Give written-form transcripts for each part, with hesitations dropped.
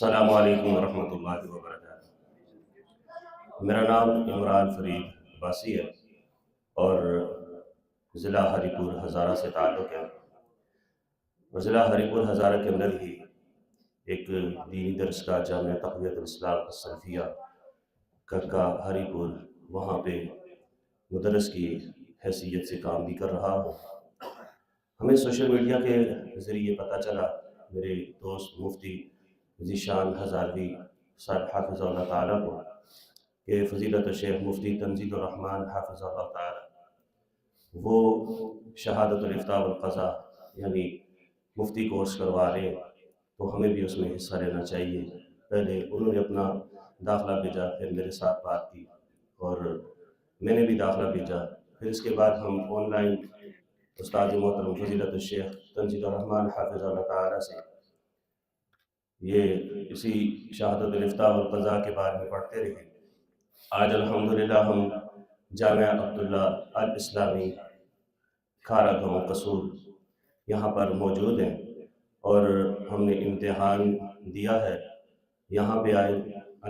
السلام علیکم ورحمۃ اللہ وبرکاتہ۔ میرا نام عمران فرید عباسی ہے اور ضلع ہری پور ہزارہ سے تعلق ہے۔ اور ضلع ہری پور ہزارہ کے اندر ہی ایک دینی درس کا جامعہ تقویت الاسلام السلفیہ کا ہری پور، وہاں پہ مدرس کی حیثیت سے کام بھی کر رہا ہوں۔ ہمیں سوشل میڈیا کے ذریعے پتہ چلا، میرے دوست مفتی ذیشان ہزاروی صاحب حافظ اللہ تعالیٰ کو، کہ فضیلت الشیخ مفتی تنزیل الرحمن حافظ اللہ تعالیٰ وہ شہادت الافتاء والقضاء یعنی مفتی کورس کروا رہے ہیں، تو ہمیں بھی اس میں حصہ لینا چاہیے۔ پہلے انہوں نے اپنا داخلہ بھیجا، پھر میرے ساتھ بات کی اور میں نے بھی داخلہ بھیجا۔ پھر اس کے بعد ہم آن لائن استاد محترم فضیلت الشیخ تنزیل الرحمن حافظ اللہ تعالیٰ سے یہ اسی شہادت الافتاء والقضاء کے بارے میں پڑھتے رہے۔ آج الحمدللہ ہم جامعہ عبداللہ الاسلامی کھارا گاؤں قصور یہاں پر موجود ہیں اور ہم نے امتحان دیا ہے۔ یہاں پہ آئے،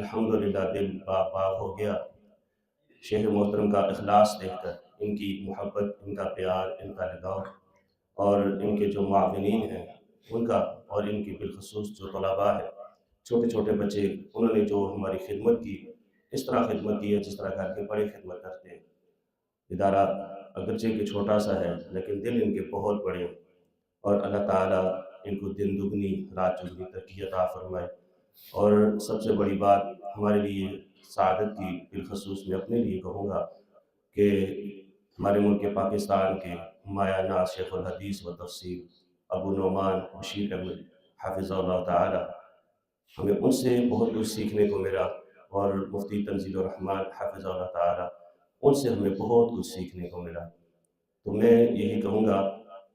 الحمدللہ دل باغ باغ ہو گیا شیخ محترم کا اخلاص دیکھ کر، ان کی محبت، ان کا پیار، ان کا لگاؤ، اور ان کے جو معاونین ہیں ان کا، اور ان کی بالخصوص جو طلباء ہیں، چھوٹے چھوٹے بچے، انہوں نے جو ہماری خدمت کی، اس طرح خدمت کی ہے جس طرح گھر کے بڑے خدمت کرتے ہیں۔ ادارہ اگرچہ کہ چھوٹا سا ہے لیکن دل ان کے بہت بڑے ہیں، اور اللہ تعالیٰ ان کو دن دگنی رات چگنی ترقی عطا فرمائے۔ اور سب سے بڑی بات ہمارے لیے سعادت کی، بالخصوص میں اپنے لیے کہوں گا کہ ہمارے ملک پاکستان کے مایہ ناز شیخ الحدیث و تفسیر ابو نعمان بشیر احمد حافظ اللہ تعالی، ہمیں ان سے بہت کچھ سیکھنے کو ملا، اور مفتی تنزیل الرحمن حافظ اللہ تعالی، ان سے ہمیں بہت کچھ سیکھنے کو ملا۔ تو میں یہی کہوں گا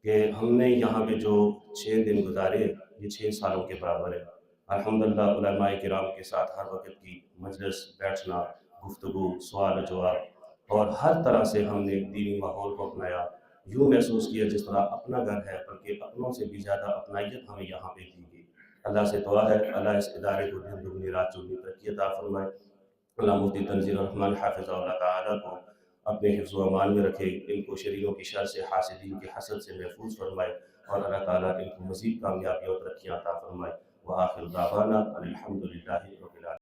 کہ ہم نے یہاں پہ جو 6 دن گزارے، یہ 6 سالوں کے برابر ہے۔ الحمدللہ علماء کرام کے ساتھ ہر وقت کی مجلس، بیٹھنا، گفتگو، سوال و جواب، اور ہر طرح سے ہم نے دینی ماحول کو اپنایا۔ یوں محسوس کیا جس طرح اپنا گھر ہے، بلکہ اپنوں سے بھی زیادہ اپنائیت ہمیں یہاں پہ دی گئی۔ اللہ سے دعا ہے اللہ اس ادارے کو دن دگنی رات چگنی ترقی عطا فرمائے۔ اللہ مفتی تنزیل الرحمن حافظ اللہ تعالیٰ کو اپنے حفظ و امان میں رکھے، ان کو شریروں کی شر سے، حاسدین کے حسد سے محفوظ فرمائے، اور اللہ تعالیٰ ان کو مزید کامیابی اور ترقیاں عطا فرمائے۔ وآخر دعوانا الحمدللہ رب العالمین۔